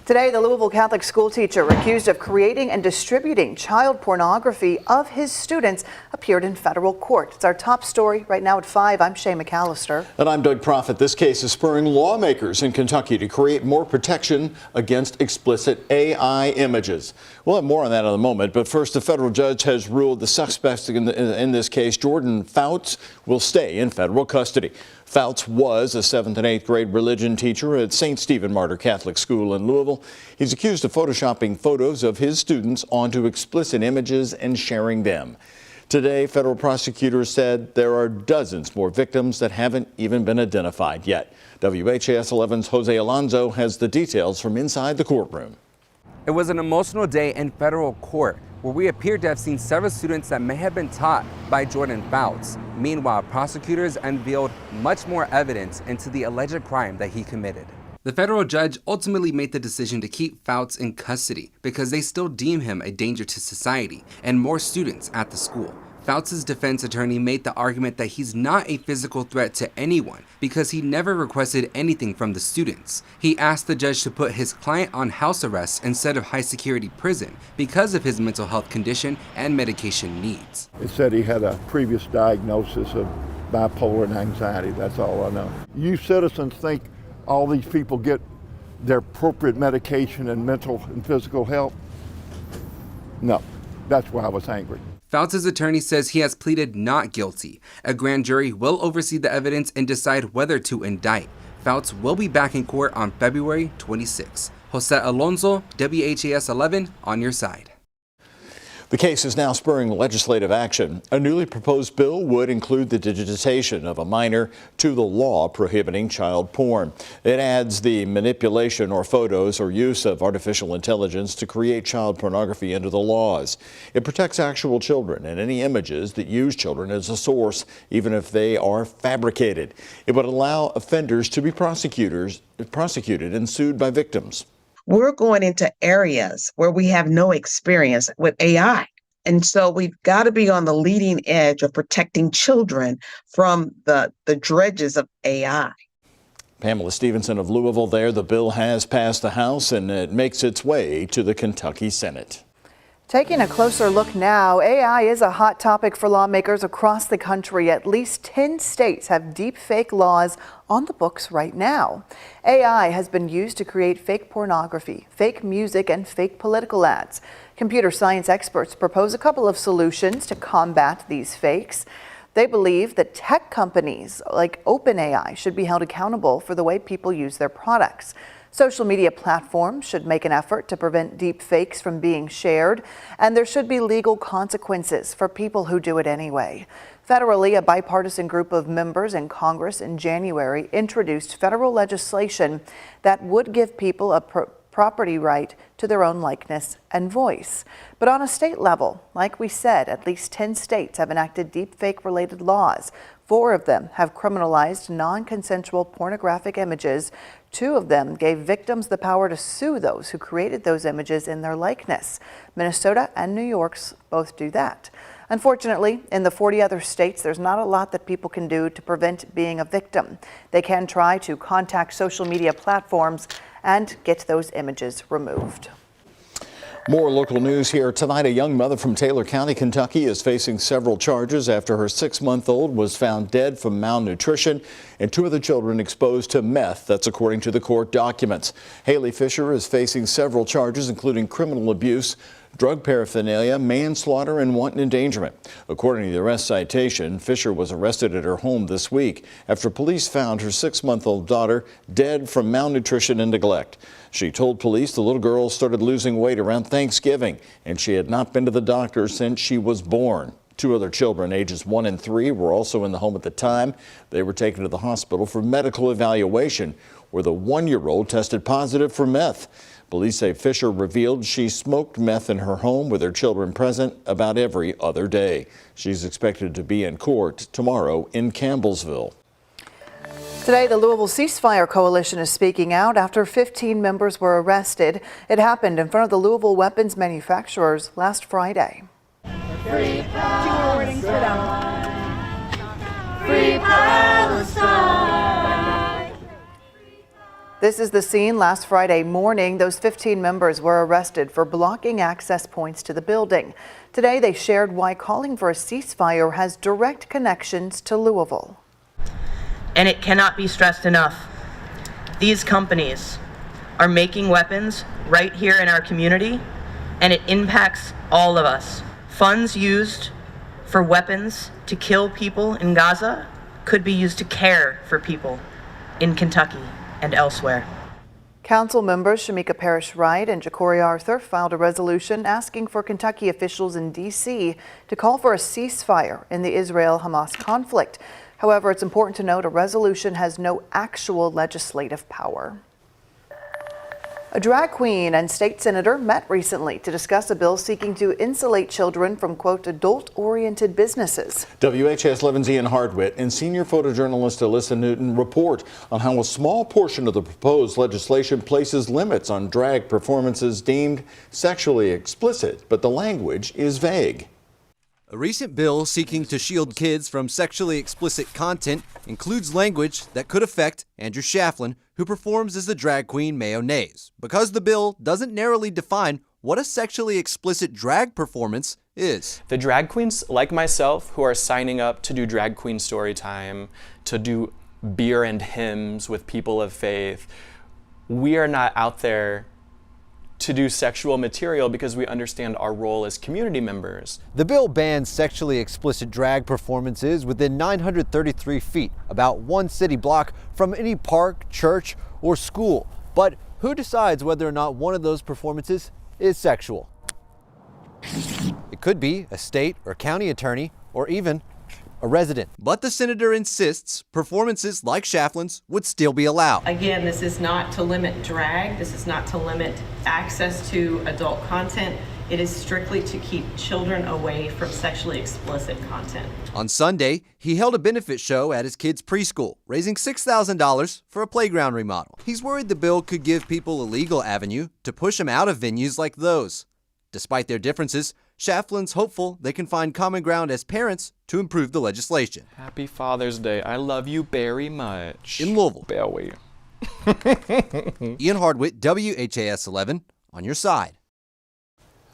Today, the Louisville Catholic school teacher accused of creating and distributing child pornography of his students appeared in federal court. It's our top story right now at 5. I'm Shay McAllister. And I'm Doug Proffitt. This case is spurring lawmakers in Kentucky to create more protection against explicit AI images. We'll have more on that in a moment, but first, a federal judge has ruled the suspects in this case, Jordan Fouts, will stay in federal custody. Fouts was a 7th and 8th grade religion teacher at St. Stephen Martyr Catholic School in Louisville. He's accused of photoshopping photos of his students onto explicit images and sharing them. Today, federal prosecutors said there are dozens more victims that haven't even been identified yet. WHAS11's Jose Alonso has the details from inside the courtroom. It was an emotional day in federal court where we appeared to have seen several students that may have been taught by Jordan Fouts. Meanwhile, prosecutors unveiled much more evidence into the alleged crime that he committed. The federal judge ultimately made the decision to keep Fouts in custody because they still deem him a danger to society and more students at the school. Fouts' defense attorney made the argument that he's not a physical threat to anyone because he never requested anything from the students. He asked the judge to put his client on house arrest instead of high security prison because of his mental health condition and medication needs. It said he had a previous diagnosis of bipolar and anxiety. That's all I know. You citizens think all these people get their appropriate medication and mental and physical help? No, that's why I was angry. Fouts' attorney says he has pleaded not guilty. A grand jury will oversee the evidence and decide whether to indict. Fouts will be back in court on February 26. Jose Alonso, WHAS 11, on your side. The case is now spurring legislative action. A newly proposed bill would include the digitization of a minor to the law prohibiting child porn. It adds the manipulation or photos or use of artificial intelligence to create child pornography into the laws. It protects actual children and any images that use children as a source, even if they are fabricated. It would allow offenders to be prosecuted and sued by victims. We're going into areas where we have no experience with AI. And so we've got to be on the leading edge of protecting children from the dredges of AI. Pamela Stevenson of Louisville there. The bill has passed the House and it makes its way to the Kentucky Senate. Taking a closer look now, AI is a hot topic for lawmakers across the country. At least 10 states have deep fake laws on the books right now. AI has been used to create fake pornography, fake music, and fake political ads. Computer science experts propose a couple of solutions to combat these fakes. They believe that tech companies like OpenAI should be held accountable for the way people use their products. Social media platforms should make an effort to prevent deep fakes from being shared, and there should be legal consequences for people who do it anyway. Federally, a bipartisan group of members in Congress in January introduced federal legislation that would give people a property right to their own likeness and voice. But on a state level, like we said, at least 10 states have enacted deepfake-related laws. 4 of them have criminalized non-consensual pornographic images. 2 of them gave victims the power to sue those who created those images in their likeness. Minnesota and New York both do that. Unfortunately, in the 40 other states, there's not a lot that people can do to prevent being a victim. They can try to contact social media platforms and get those images removed. More local news here tonight. A young mother from Taylor County, Kentucky is facing several charges after her 6-month-old was found dead from malnutrition and 2 of the children exposed to meth. That's according to the court documents. Haley Fisher is facing several charges, including criminal abuse, drug paraphernalia, manslaughter, and wanton endangerment. According to the arrest citation, Fisher was arrested at her home this week after police found her 6-month-old daughter dead from malnutrition and neglect. She told police the little girl started losing weight around Thanksgiving, and she had not been to the doctor since she was born. 2 other children, ages 1 and 3, were also in the home at the time. They were taken to the hospital for medical evaluation, where the 1-year-old tested positive for meth. Police say Fisher revealed she smoked meth in her home with her children present about every other day. She's expected to be in court tomorrow in Campbellsville. Today, the Louisville Ceasefire Coalition is speaking out after 15 members were arrested. It happened in front of the Louisville weapons manufacturers last Friday. Free Palestine! Free Palestine! This is the scene last Friday morning. Those 15 members were arrested for blocking access points to the building. Today, they shared why calling for a ceasefire has direct connections to Louisville. And it cannot be stressed enough. These companies are making weapons right here in our community, and it impacts all of us. Funds used for weapons to kill people in Gaza could be used to care for people in Kentucky and elsewhere. Council members Shamika Parrish-Wright and Ja'Cory Arthur filed a resolution asking for Kentucky officials in D.C. to call for a ceasefire in the Israel-Hamas conflict. However, it's important to note a resolution has no actual legislative power. A drag queen and state senator met recently to discuss a bill seeking to insulate children from, quote, adult-oriented businesses. WHAS11's Ian Hardwitt and senior photojournalist Alyssa Newton report on how a small portion of the proposed legislation places limits on drag performances deemed sexually explicit, but the language is vague. A recent bill seeking to shield kids from sexually explicit content includes language that could affect Andrew Shaflin, who performs as the drag queen Mayonnaise, because the bill doesn't narrowly define what a sexually explicit drag performance is. The drag queens like myself who are signing up to do drag queen story time, to do beer and hymns with people of faith, we are not out there to do sexual material because we understand our role as community members. The bill bans sexually explicit drag performances within 933 feet, about one city block from any park, church, or school. But who decides whether or not one of those performances is sexual? It could be a state or county attorney, or even a resident. But the senator insists performances like Shaflin's would still be allowed. Again, this is not to limit drag. This is not to limit access to adult content. It is strictly to keep children away from sexually explicit content. On Sunday, he held a benefit show at his kids' preschool, raising $6,000 for a playground remodel. He's worried the bill could give people a legal avenue to push them out of venues like those. Despite their differences, Shaflin's hopeful they can find common ground as parents to improve the legislation. Happy Father's Day. I love you very much. In Louisville, Belly. Ian Hardwitt, WHAS11, on your side.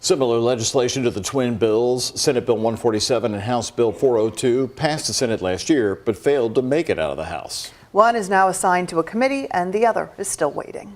Similar legislation to the twin bills, Senate Bill 147 and House Bill 402, passed the Senate last year but failed to make it out of the House. One is now assigned to a committee and the other is still waiting.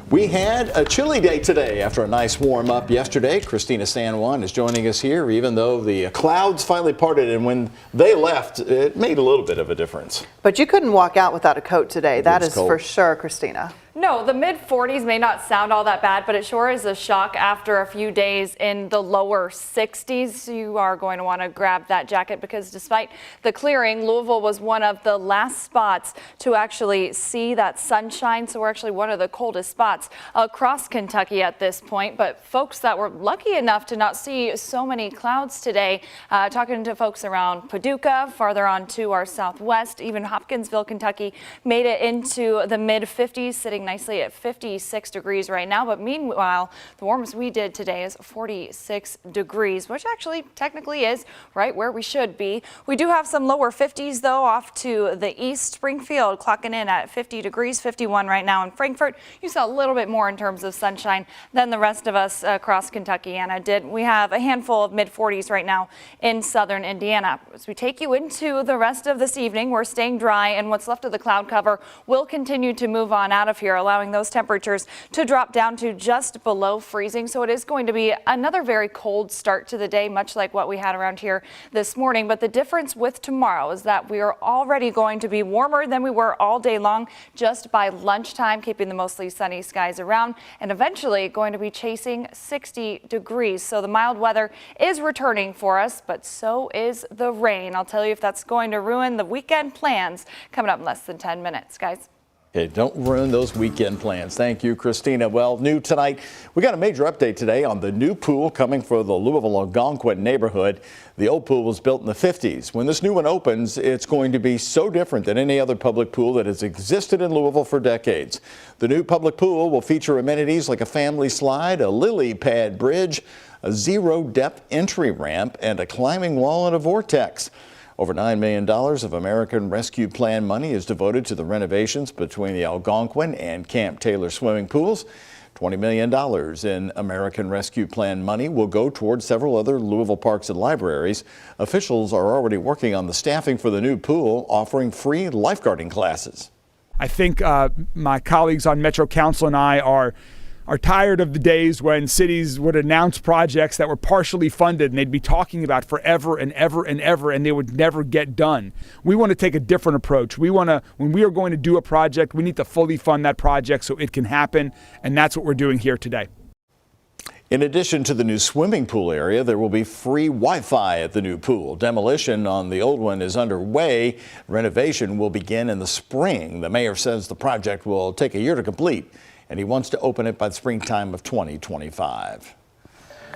We had a chilly day today after a nice warm up yesterday. Christina San Juan is joining us here, even though the clouds finally parted, and when they left, it made a little bit of a difference. But you couldn't walk out without a coat today. That is cold. for sure, Christina. No, the mid-40s may not sound all that bad, but it sure is a shock after a few days in the lower 60s. You are going to want to grab that jacket because despite the clearing, Louisville was one of the last spots to actually see that sunshine. So we're actually one of the coldest spots across Kentucky at this point. But folks that were lucky enough to not see so many clouds today, talking to folks around Paducah, farther on to our southwest, even Hopkinsville, Kentucky, made it into the mid-50s, sitting nicely at 56 degrees right now. But meanwhile, the warmest we did today is 46 degrees, which actually technically is right where we should be. We do have some lower 50s though off to the east. Springfield clocking in at 50 degrees, 51 right now in Frankfort. You saw a little bit more in terms of sunshine than the rest of us across Kentucky. Anna did. We have a handful of mid 40s right now in southern Indiana. As we take you into the rest of this evening, we're staying dry and what's left of the cloud cover will continue to move on out of here, allowing those temperatures to drop down to just below freezing. So it is going to be another very cold start to the day, much like what we had around here this morning. But the difference with tomorrow is that we are already going to be warmer than we were all day long just by lunchtime, keeping the mostly sunny skies around and eventually going to be chasing 60 degrees. So the mild weather is returning for us, but so is the rain. I'll tell you if that's going to ruin the weekend plans coming up in less than 10 minutes, guys. Okay, don't ruin those weekend plans. Thank you, Christina. Well, new tonight, we got a major update today on the new pool coming for the Louisville-Algonquin neighborhood. The old pool was built in the 50s. When this new one opens, it's going to be so different than any other public pool that has existed in Louisville for decades. The new public pool will feature amenities like a family slide, a lily pad bridge, a zero-depth entry ramp, and a climbing wall and a vortex. Over $9 million of American Rescue Plan money is devoted to the renovations between the Algonquin and Camp Taylor swimming pools. $20 million in American Rescue Plan money will go towards several other Louisville parks and libraries. Officials are already working on the staffing for the new pool, offering free lifeguarding classes. I think my colleagues on Metro Council and I are tired of the days when cities would announce projects that were partially funded and they'd be talking about forever and ever and ever, and they would never get done. We want to take a different approach. When we are going to do a project, we need to fully fund that project so it can happen, and that's what we're doing here today. In addition to the new swimming pool area, there will be free Wi-Fi at the new pool. Demolition on the old one is underway. Renovation will begin in the spring. The mayor says the project will take a year to complete, and he wants to open it by the springtime of 2025.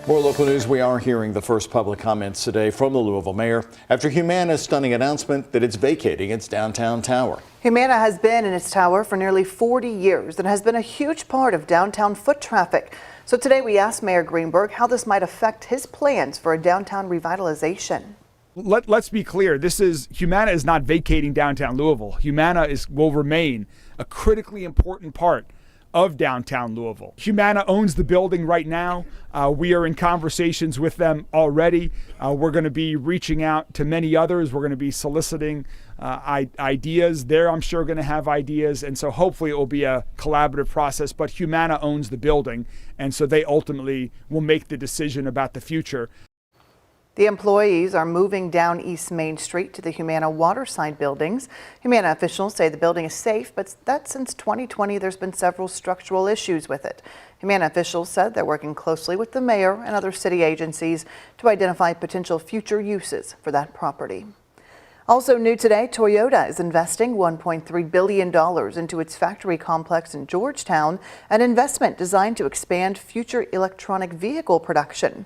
More local news. We are hearing the first public comments today from the Louisville mayor after Humana's stunning announcement that it's vacating its downtown tower. Humana has been in its tower for nearly 40 years and has been a huge part of downtown foot traffic. So today we asked Mayor Greenberg how this might affect his plans for a downtown revitalization. Let's be clear. Humana is not vacating downtown Louisville. Humana will remain a critically important part of downtown Louisville. Humana owns the building right now. We are in conversations with them already. We're going to be reaching out to many others. We're going to be soliciting ideas. They're, I'm sure, going to have ideas. And so hopefully it will be a collaborative process. But Humana owns the building, and so they ultimately will make the decision about the future. The employees are moving down East Main Street to the Humana waterside buildings. Humana officials say the building is safe, but that since 2020 there's been several structural issues with it. Humana officials said they're working closely with the mayor and other city agencies to identify potential future uses for that property. Also new today, Toyota is investing $1.3 billion into its factory complex in Georgetown, an investment designed to expand future electronic vehicle production.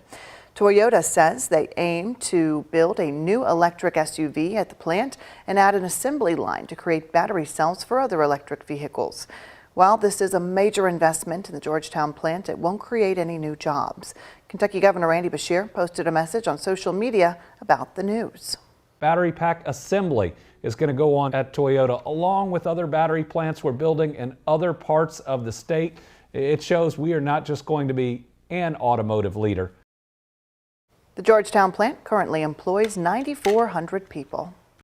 Toyota says they aim to build a new electric SUV at the plant and add an assembly line to create battery cells for other electric vehicles. While this is a major investment in the Georgetown plant, it won't create any new jobs. Kentucky Governor Andy Beshear posted a message on social media about the news. Battery pack assembly is going to go on at Toyota, along with other battery plants we're building in other parts of the state. It shows we are not just going to be an automotive leader. The Georgetown plant currently employs 9,400 people.